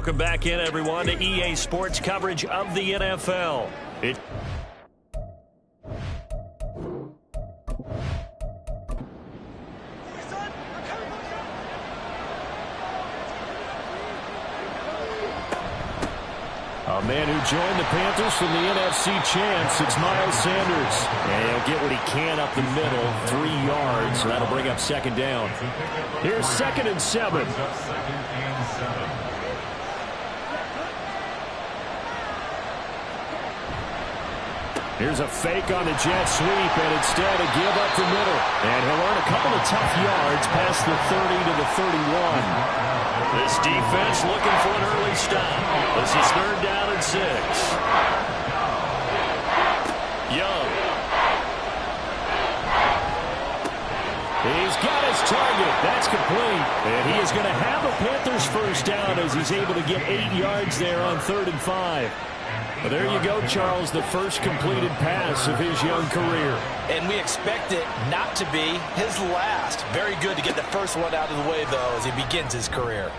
Welcome back in, everyone, to EA Sports coverage of the NFL. A man who joined the Panthers from the NFC champs, it's Miles Sanders. And he'll get what he can up the middle, 3 yards. So that'll bring up second down. Here's 2nd and 7. Here's a fake on the jet sweep, and instead a give up the middle. And he'll earn a couple of tough yards past the 30 to the 31. This defense looking for an early stop. This is 3rd down and 6. Young. He's got his target. That's complete. And he is going to have a Panthers first down as he's able to get 8 yards there on 3rd and 5. Well, there you go, Charles, the first completed pass of his young career. And we expect it not to be his last. Very good to get the first one out of the way, though, as he begins his career.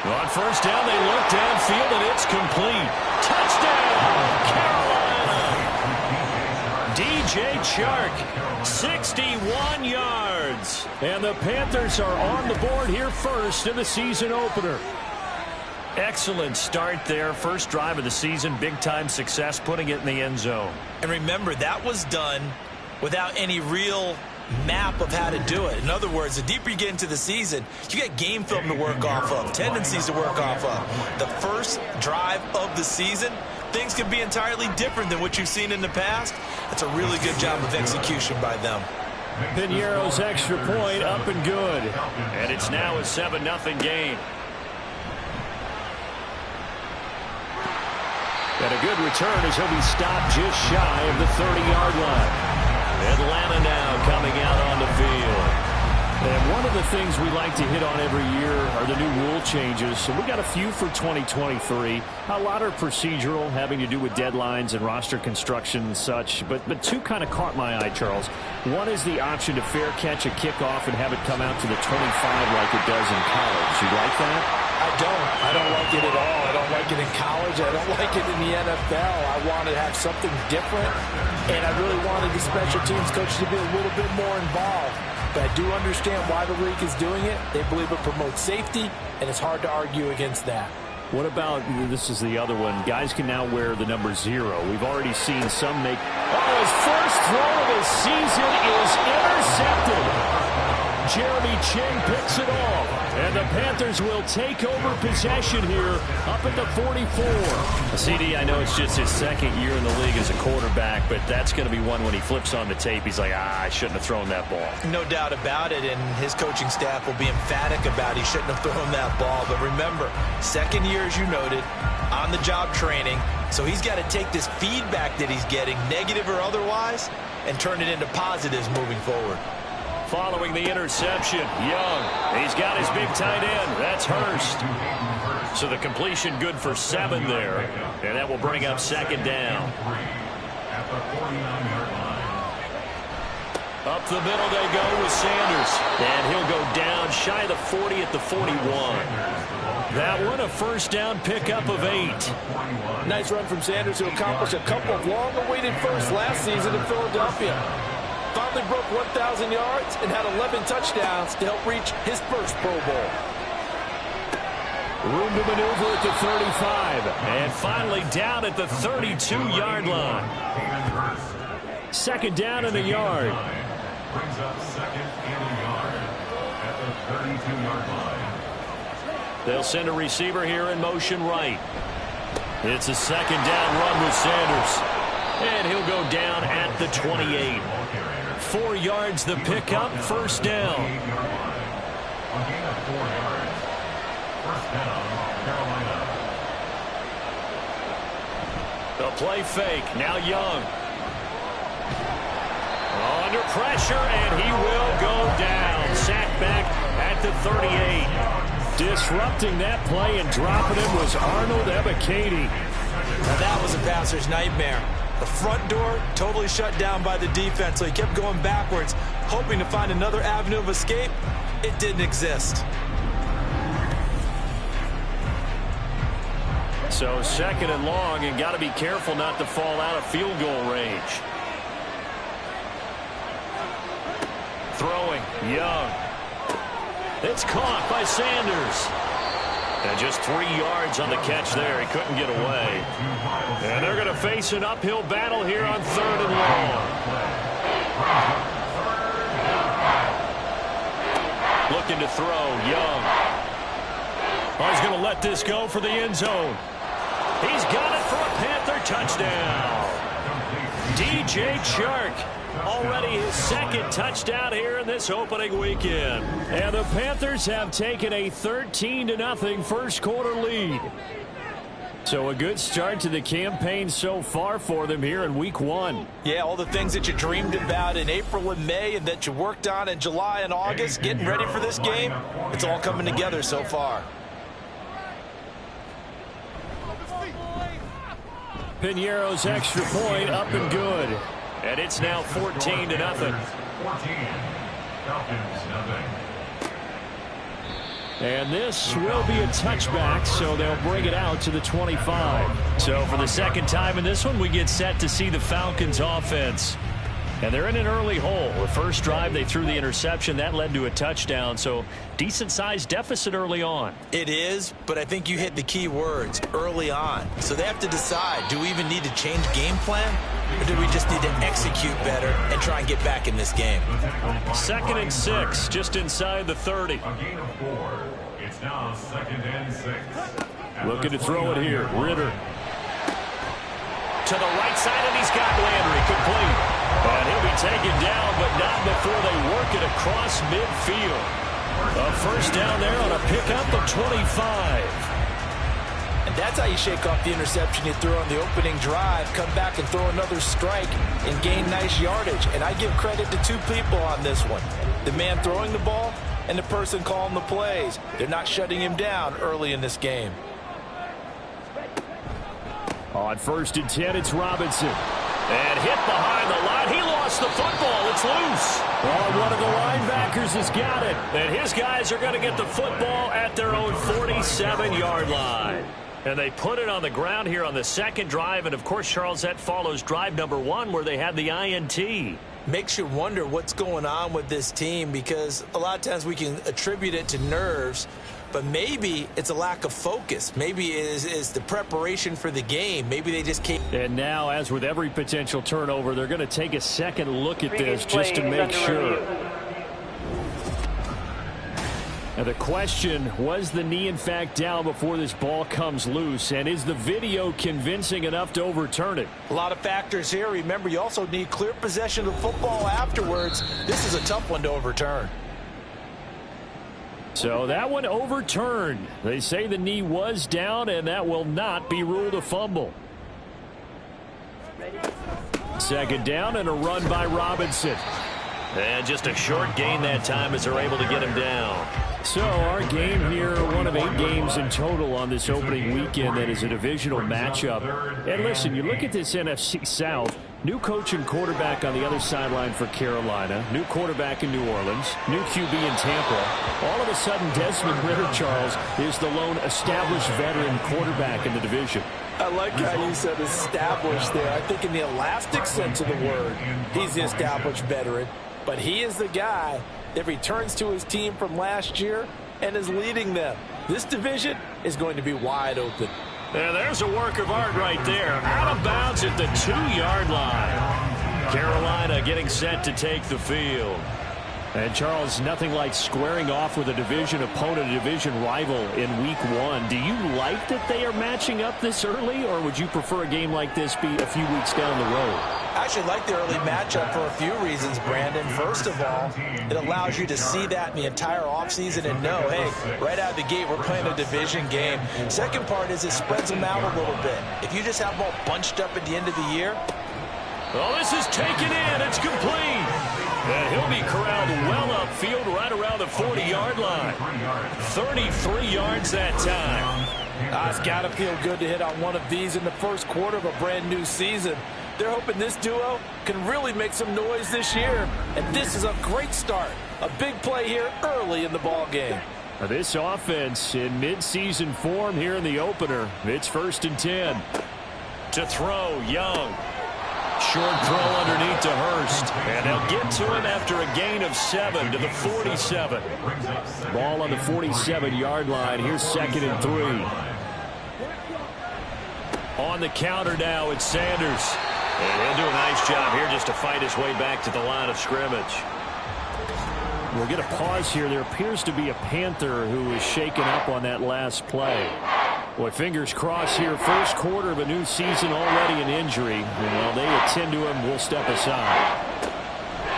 Well, on first down, they look downfield, and it's complete. Touchdown, Carolina! DJ Chark, 61 yards. And the Panthers are on the board here first in the season opener. Excellent start there. First drive of the season, big-time success, putting it in the end zone. And remember, that was done without any real map of how to do it. In other words, the deeper you get into the season, you get game film to work off of, tendencies to work off of. The first drive of the season, things can be entirely different than what you've seen in the past. That's a really good job of execution by them. Piñeiro's extra point up and good. And it's now a 7-0 game. And a good return as he'll be stopped just shy of the 30-yard line. Atlanta now coming out on the field. And one of the things we like to hit on every year are the new rule changes. So we got a few for 2023. A lot are procedural, having to do with deadlines and roster construction and such. But 2 kind of caught my eye, Charles. One is the option to fair catch a kickoff and have it come out to the 25 like it does in college. You like that? I don't like it at all. I don't like it in college. I don't like it in the NFL. I want to have something different, and I really wanted the special teams coach to be a little bit more involved. But I do understand why the league is doing it. They believe it promotes safety, and it's hard to argue against that. What about, this is the other one, guys can now wear the number 0. We've already seen some make... Oh, his first throw of the season is intercepted. Jeremy Chinn picks it off. And the Panthers will take over possession here up at the 44. CD, I know it's just his 2nd year in the league as a quarterback, but that's going to be one when he flips on the tape. He's like, I shouldn't have thrown that ball. No doubt about it, and his coaching staff will be emphatic about he shouldn't have thrown that ball. But remember, 2nd year, as you noted, on-the-job training, so he's got to take this feedback that he's getting, negative or otherwise, and turn it into positives moving forward. Following the interception, Young. He's got his big tight end. That's Hurst. So the completion good for 7 there. And that will bring up 2nd down. Up the middle they go with Sanders. And he'll go down shy of the 40 at the 41. That one a first down pickup of 8. Nice run from Sanders to accomplish a couple of long-awaited firsts last season in Philadelphia. Finally broke 1,000 yards and had 11 touchdowns to help reach his first Pro Bowl. Room to maneuver at the 35. And finally down at the 32-yard line. 2nd down and a yard. Brings up 2nd and a yard at the 32-yard line. They'll send a receiver here in motion right. It's a 2nd down run with Sanders. And he'll go down at the 28. 4 yards the pickup, first down. A gain of 4 yards. First down, Carolina. The play fake, now Young. Under pressure, and he will go down. Sacked back at the 38. Disrupting that play and dropping him was Arnold Ebiketie. Now that was a passer's nightmare. The front door totally shut down by the defense, so he kept going backwards, hoping to find another avenue of escape. It didn't exist. So second and long, and got to be careful not to fall out of field goal range. Throwing, Young. It's caught by Sanders. And just 3 yards on the catch there. He couldn't get away. And they're going to face an uphill battle here on third and long. Looking to throw, Young. Oh, he's going to let this go for the end zone. He's got it for a Panther touchdown. DJ Chark. Already his second touchdown here in this opening weekend. And the Panthers have taken a 13-0 first quarter lead. So a good start to the campaign so far for them here in week 1. Yeah, all the things that you dreamed about in April and May and that you worked on in July and August, getting ready for this game, it's all coming together so far. Piñeiro's extra point up and good. And it's now 14-0. 14. Falcons, nothing. And this will be a touchback, so they'll bring it out to the 25. So for the second time in this one, we get set to see the Falcons offense. And they're in an early hole. The first drive, they threw the interception. That led to a touchdown, so decent-sized deficit early on. It is, but I think you hit the key words, early on. So they have to decide, do we even need to change game plan? Or do we just need to execute better and try and get back in this game? 2nd and 6, just inside the 30. A gain of 4. It's now 2nd and 6. Looking to throw it here. Ritter. To the right side, and he's got Landry complete. And he'll be taken down, but not before they work it across midfield. A first down there on a pickup of 25. And that's how you shake off the interception you threw on the opening drive, come back and throw another strike and gain nice yardage. And I give credit to 2 people on this one. The man throwing the ball and the person calling the plays. They're not shutting him down early in this game. On 1st and 10, it's Robinson. And hit behind the line. He lost the football. It's loose. Oh, one of the linebackers has got it. And his guys are going to get the football at their own 47-yard line. And they put it on the ground here on the second drive. And, of course, Charles, that follows drive number 1 where they had the INT. Makes you wonder what's going on with this team, because a lot of times we can attribute it to nerves, but maybe it's a lack of focus. Maybe it is the preparation for the game. Maybe they just can't. And now, as with every potential turnover, they're going to take a second look at this just to make sure. And the question, was the knee in fact down before this ball comes loose? And is the video convincing enough to overturn it? A lot of factors here. Remember, you also need clear possession of football afterwards. This is a tough one to overturn. So that one overturned. They say the knee was down, and that will not be ruled a fumble. Second down and a run by Robinson. And just a short gain that time as they're able to get him down. So our game here, one of 8 games in total on this opening weekend that is a divisional matchup. And listen, you look at this NFC South, new coach and quarterback on the other sideline for Carolina, new quarterback in New Orleans, new QB in Tampa. All of a sudden, Desmond Ritter, Charles, is the lone established veteran quarterback in the division. I like how you said established there. I think in the elastic sense of the word, he's the established veteran. But he is the guy that returns to his team from last year and is leading them. This division is going to be wide open. And there's a work of art right there. Out of bounds at the 2-yard line. Carolina getting set to take the field. And, Charles, nothing like squaring off with a division opponent, a division rival in week 1. Do you like that they are matching up this early, or would you prefer a game like this be a few weeks down the road? I actually like the early matchup for a few reasons, Brandon. First of all, it allows you to see that in the entire offseason and know, hey, right out of the gate, we're playing a division game. Second part is it spreads them out a little bit. If you just have them all bunched up at the end of the year. Well, this is taken in. It's complete. And he'll be corralled well upfield right around the 40-yard line. 33 yards that time. It's got to feel good to hit on one of these in the first quarter of a brand-new season. They're hoping this duo can really make some noise this year. And this is a great start. A big play here early in the ball game. This offense in midseason form here in the opener. It's 1st and 10. To throw, Young. Short throw underneath to Hurst. And they'll get to him after a gain of 7 to the 47. Ball on the 47-yard line. Here's 2nd and 3. On the counter now, it's Sanders. And he'll do a nice job here just to fight his way back to the line of scrimmage. We'll get a pause here. There appears to be a Panther who is shaken up on that last play. Boy, fingers crossed here. First quarter of a new season, already an injury. And while they attend to him, we'll step aside.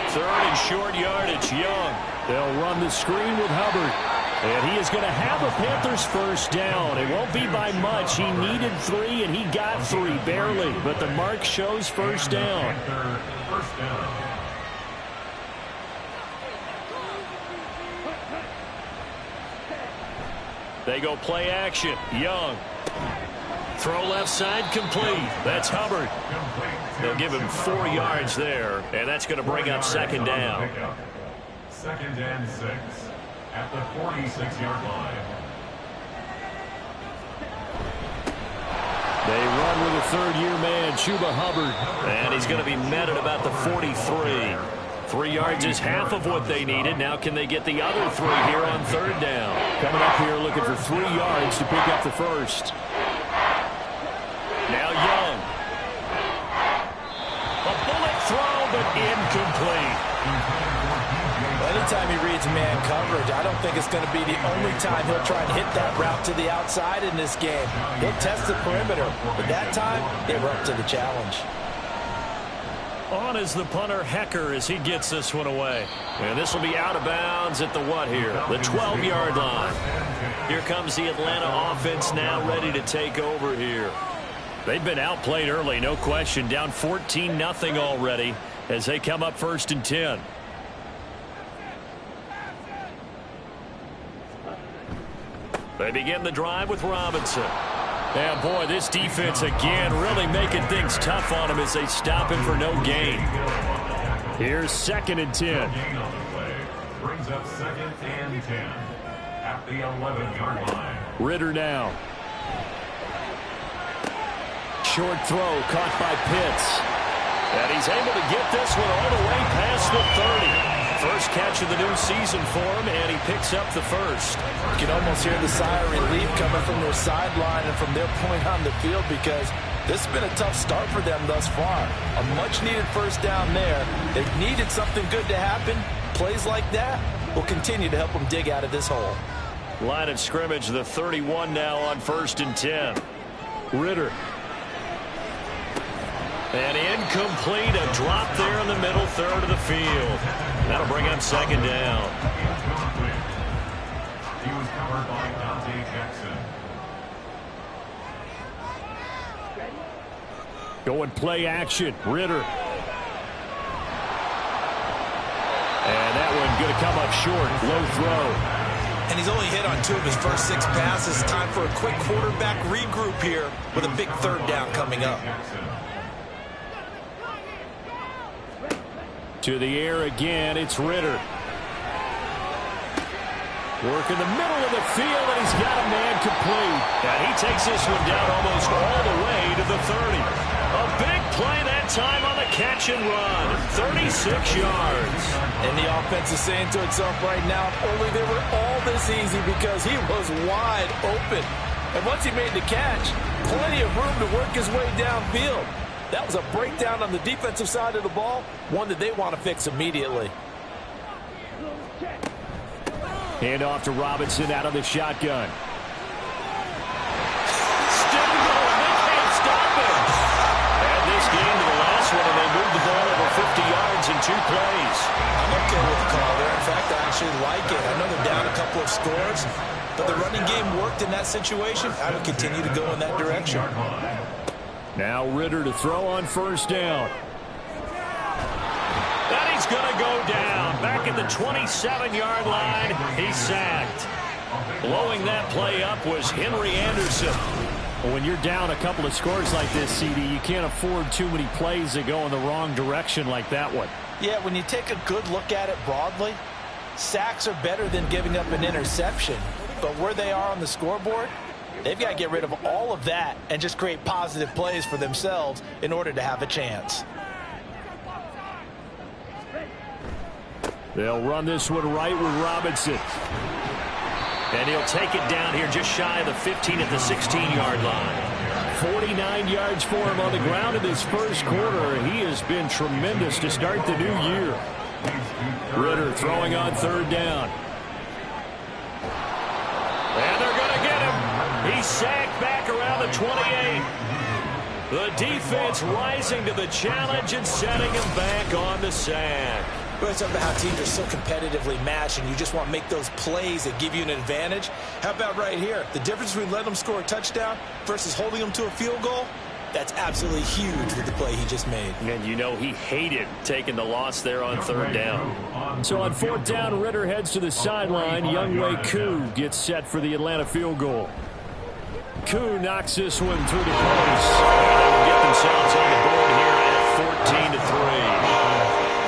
3rd and short yardage, Young. They'll run the screen with Hubbard. And he is going to have a Panthers first down. It won't be by much. He needed 3, and he got 3, barely. But the mark shows first down. First down. They go play action. Young. Throw left side complete. That's Hubbard. They'll give him 4 yards there, and that's going to bring up 2nd down. 2nd and 6 at the 46-yard line. They run with a 3rd-year man, Chuba Hubbard. And he's going to be met at about the 43. 3 yards is half of what they needed. Now can they get the other 3 here on 3rd down? Coming up here looking for 3 yards to pick up the first. Now Young. A bullet throw, but incomplete. Anytime he reads man coverage, I don't think it's going to be the only time he'll try and hit that route to the outside in this game. He'll test the perimeter, but that time, they were up to the challenge. On is the punter, Hecker, as he gets this one away. And this will be out of bounds at the what here? The 12-yard line. Here comes the Atlanta offense now ready to take over here. They've been outplayed early, no question. Down 14-0 already as they come up 1st and 10. They begin the drive with Robinson. And boy, this defense again really making things tough on him as they stop him for no gain. Here's 2nd and 10. Brings up 2nd and 10 at the 11-yard line. Ritter now. Short throw caught by Pitts. And he's able to get this one all the way past the 30. First catch of the new season for him, and he picks up the first. You can almost hear the sigh of relief coming from their sideline and from their point on the field because this has been a tough start for them thus far. A much-needed first down there. They've needed something good to happen. Plays like that will continue to help them dig out of this hole. Line of scrimmage, the 31 now on 1st and 10. Ritter. And incomplete, a drop there in the middle third of the field. That'll bring up 2nd down. He was covered by Dante Jackson. Going play action, Ritter. And that one going to come up short, low throw. And he's only hit on 2 of his first 6 passes. Time for a quick quarterback regroup here with a big 3rd down coming up. To the air again, it's Ritter. Work in the middle of the field, and he's got a man complete. And he takes this one down almost all the way to the 30. A big play that time on the catch and run. 36 yards. And the offense is saying to itself right now, if only they were all this easy because he was wide open. And once he made the catch, plenty of room to work his way downfield. That was a breakdown on the defensive side of the ball, one that they want to fix immediately. Hand off to Robinson out of the shotgun. Still going. They can't stop him. And this game to the last one, and they moved the ball over 50 yards in 2 plays. I'm okay with the call there. In fact, I actually like it. I know they're down a couple of scores, but the running game worked in that situation. I would continue to go in that direction. Now Ritter to throw on 1st down. And he's going to go down. Back at the 27-yard line, he's sacked. Blowing that play up was Henry Anderson. Well, when you're down a couple of scores like this, CD, you can't afford too many plays that go in the wrong direction like that one. Yeah, when you take a good look at it broadly, Sacks are better than giving up an interception, but where they are on the scoreboard, they've got to get rid of all of that and just create positive plays for themselves in order to have a chance. They'll run this one right with Robinson. And he'll take it down here just shy of the 15 at the 16-yard line. 49 yards for him on the ground in this first quarter. He has been tremendous to start the new year. Ridder throwing on third down. And they're going to get him. He's sacked back around the 28. The defense rising to the challenge and setting him back on the sack. But it's about how teams are so competitively matched and you just want to make those plays that give you an advantage. How about right here? The difference between letting them score a touchdown versus holding them to a field goal, that's absolutely huge with the play he just made. And you know he hated taking the loss there on third down. So on fourth down, Ridder heads to the sideline. Younghoe Koo gets set for the Atlanta field goal. Koo knocks this one through the post. And they will get themselves on the board here at 14-3.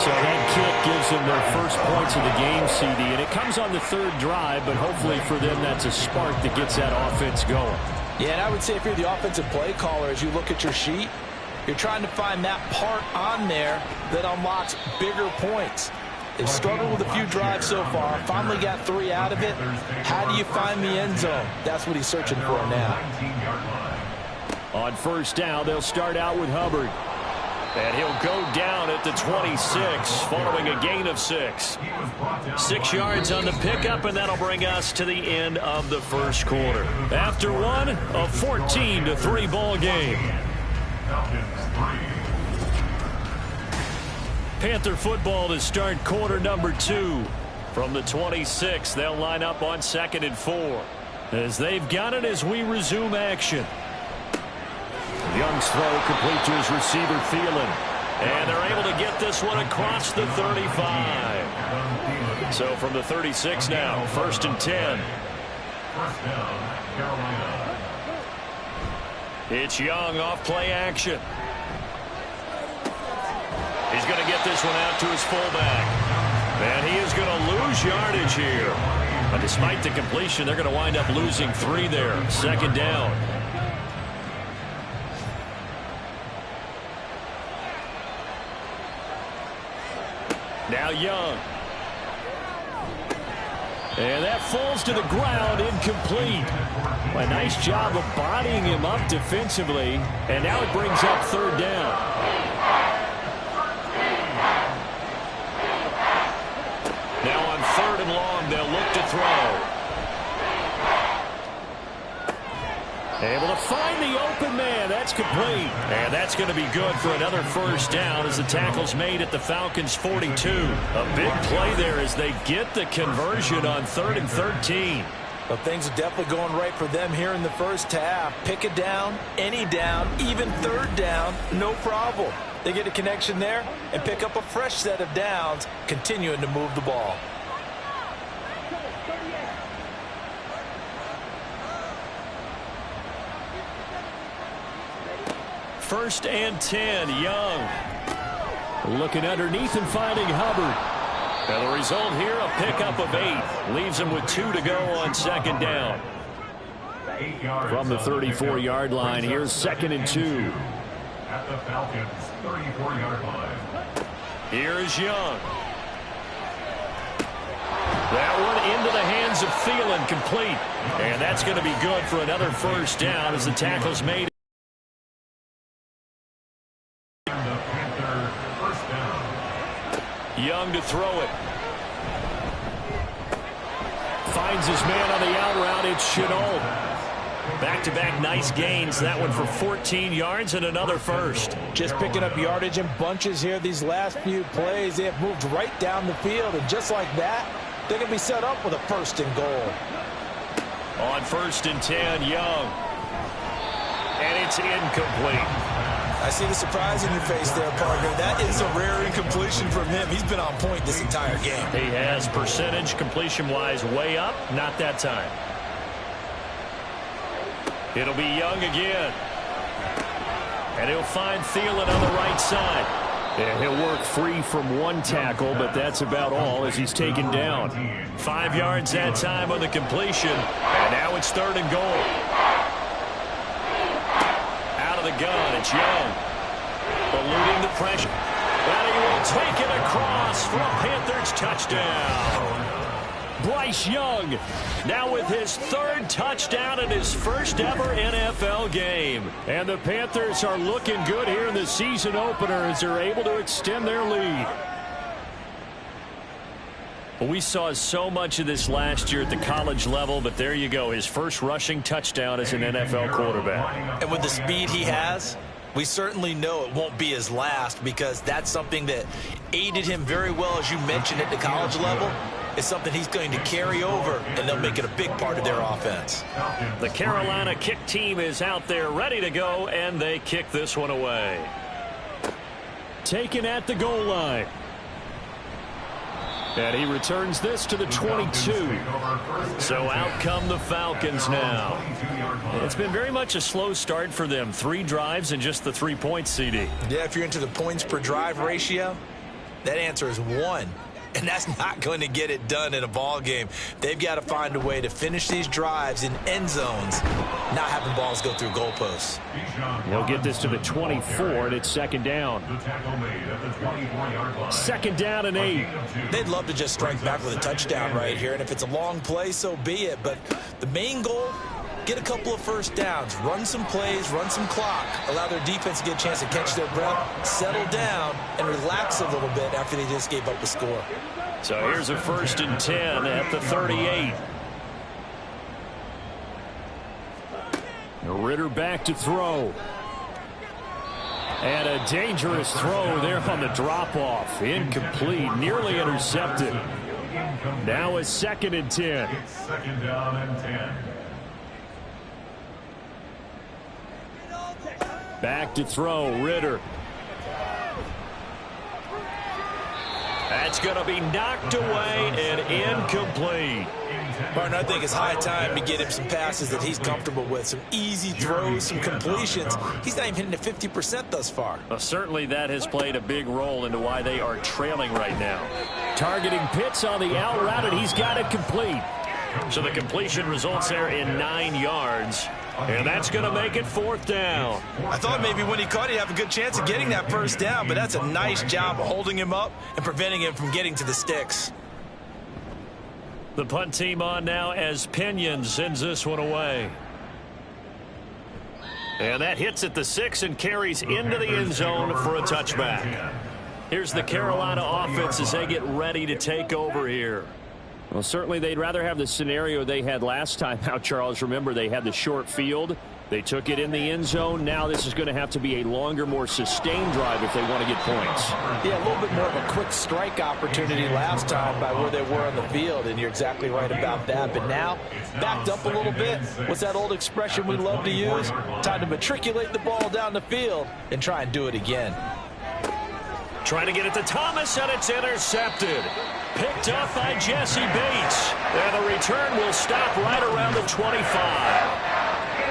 So that kick gives them their first points of the game, CD. And it comes on the third drive, but hopefully for them that's a spark that gets that offense going. Yeah, and I would say if you're the offensive play caller, as you look at your sheet, you're trying to find that part on there that unlocks bigger points. They've struggled with a few drives so far, finally got 3 out of it. How do you find the end zone? That's what he's searching for now. On first down, they'll start out with Hubbard. And he'll go down at the 26 following a gain of 6. 6 yards on the pickup, and that'll bring us to the end of the first quarter. After one, a 14-3 ball game. Panther football to start quarter number 2. From the 26, they'll line up on 2nd and 4. As they've got it as we resume action. Young's throw complete to his receiver, Thielen. And they're able to get this one across the 35. So from the 36 now, 1st and 10. First down, Carolina. It's Young off play action. He's going to get this one out to his fullback. And he is going to lose yardage here. But despite the completion, they're going to wind up losing 3 there. 2nd down. Now Young. And that falls to the ground, incomplete. A nice job of bodying him up defensively. And now it brings up 3rd down. Now on 3rd and long, they'll look to throw. Able to find the open man. That's complete. And that's going to be good for another 1st down as the tackle's made at the Falcons' 42. A big play there as they get the conversion on 3rd and 13. Well, things are definitely going right for them here in the first half. Pick a down, any down, even 3rd down, no problem. They get a connection there and pick up a fresh set of downs, continuing to move the ball. First and 10, Young. Looking underneath and finding Hubbard. And the result here, a pickup of 8. Leaves him with 2 to go on 2nd down. From the 34-yard line, here's 2nd and 2. At the Falcons' 34-yard line. Here's Young. That one into the hands of Thielen, complete. And that's going to be good for another 1st down as the tackle's made. Young to throw it. Finds his man on the out route. It's Shenault. Back-to-back nice gains. That one for 14 yards and another 1st. Just picking up yardage in bunches here these last few plays. They have moved right down the field, and just like that, they're going to be set up with a 1st and goal. On 1st and 10, Young. And it's incomplete. I see the surprise in your face there, partner. That is a rare incompletion from him. He's been on point this entire game. He has percentage completion-wise way up. Not that time. It'll be Young again. And he'll find Thielen on the right side. And he'll work free from one tackle, but that's about all as he's taken down. 5 yards that time on the completion. And now it's 3rd and goal. Out of the gun, it's Young. Eluding the pressure. And he will take it across for a Panthers touchdown. Bryce Young now with his 3rd touchdown in his first ever NFL game. And the Panthers are looking good here in the season opener as they're able to extend their lead. We saw so much of this last year at the college level, but there you go. His first rushing touchdown as an NFL quarterback. And with the speed he has, we certainly know it won't be his last, because that's something that aided him very well, as you mentioned, at the college level. It's something he's going to carry over, and they'll make it a big part of their offense. The Carolina kick team is out there ready to go, and they kick this one away. Taken at the goal line. And he returns this to the 22. So out come the Falcons now. It's been very much a slow start for them. 3 drives and just the 3 points, CD. Yeah, if you're into the points per drive ratio, that answer is 1. And that's not going to get it done in a ball game. They've got to find a way to finish these drives in end zones, not having balls go through goalposts. They'll get this to the 24, and it's 2nd down. 2nd down and 8. They'd love to just strike back with a touchdown right here, and if it's a long play, so be it. But the main goal, get a couple of first downs, run some plays, run some clock, allow their defense to get a chance to catch their breath, settle down, and relax a little bit after they just gave up a score. So here's a 1st and 10 at the 38. Ritter back to throw. And a dangerous throw there on the drop-off. Incomplete, nearly intercepted. Now a 2nd and 10. It's 2nd down and 10. Back to throw, Ritter. That's going to be knocked away and incomplete. Martin, I think it's high time to get him some passes that he's comfortable with. Some easy throws, some completions. He's not even hitting the 50% thus far. Well, certainly that has played a big role into why they are trailing right now. Targeting Pitts on the out route, and he's got it complete. So the completion results there in 9 yards. And that's going to make it 4th down. I thought maybe when he caught it, he'd have a good chance of getting that 1st down, but that's a nice job of holding him up and preventing him from getting to the sticks. The punt team on now as Pinion sends this one away. And that hits at the 6 and carries into the end zone for a touchback. Here's the Carolina offense as they get ready to take over here. Well, certainly they'd rather have the scenario they had last time out, Charles. Remember, they had the short field. They took it in the end zone. Now this is going to have to be a longer, more sustained drive if they want to get points. Yeah, a little bit more of a quick strike opportunity last time by where they were on the field, and you're exactly right about that. But now, backed up a little bit. What's that old expression we love to use? Time to matriculate the ball down the field and try and do it again. Trying to get it to Thomas, and it's intercepted. Picked up by Jesse Bates. And the return will stop right around the 25.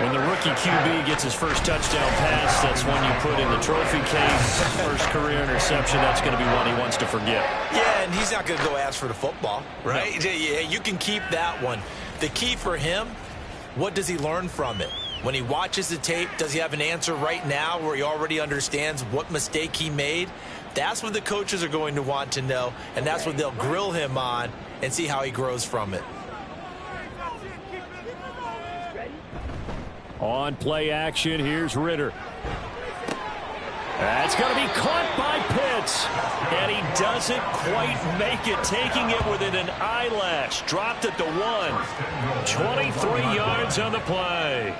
When the rookie QB gets his first touchdown pass, that's one you put in the trophy case. First career interception, that's going to be one he wants to forget. Yeah, and he's not going to go ask for the football, right? No. Yeah, you can keep that one. The key for him, what does he learn from it? When he watches the tape, does he have an answer right now where he already understands what mistake he made? That's what the coaches are going to want to know, and that's what they'll grill him on and see how he grows from it. On play action, here's Ritter. That's going to be caught by Pitts. And he doesn't quite make it, taking it within an eyelash. Dropped at the 1. 23 yards on the play.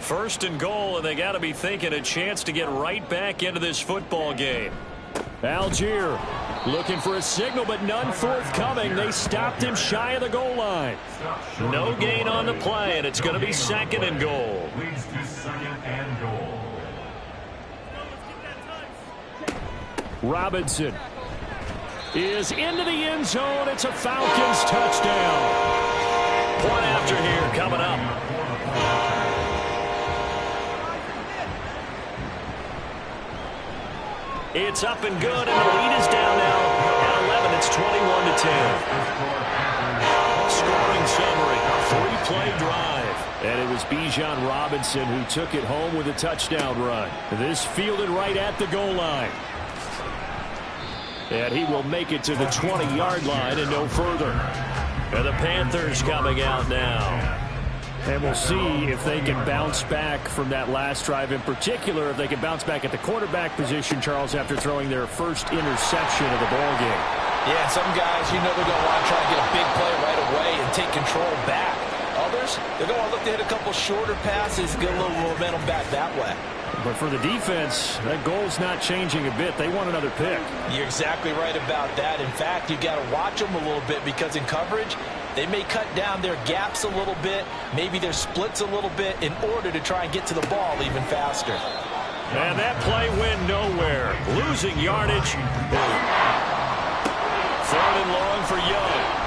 1st and goal, and they got to be thinking a chance to get right back into this football game. Algier looking for a signal, but none forthcoming. They stopped him shy of the goal line. No gain on the play, and it's going to be 2nd and goal. Leads to 2nd and goal. Robinson is into the end zone. It's a Falcons touchdown. Point after here coming up. It's up and good, and the lead is down now at 11. It's 21-10. Scoring summary, 3-play drive. And it was Bijan Robinson who took it home with a touchdown run. This fielded right at the goal line. And he will make it to the 20-yard line and no further. And the Panthers coming out now. And we'll see if they can bounce back from that last drive, in particular if they can bounce back at the quarterback position, Charles, after throwing their first interception of the ballgame. Yeah, some guys, they're going to want to try to get a big play right away and take control back. Others, they're going to look to hit a couple shorter passes, get a little momentum back that way. But for the defense, that goal's not changing a bit. They want another pick. You're exactly right about that. In fact, you got to watch them a little bit because in coverage, they may cut down their gaps a little bit, maybe their splits a little bit in order to try and get to the ball even faster. And that play went nowhere. Losing yardage. 3rd and long for Young.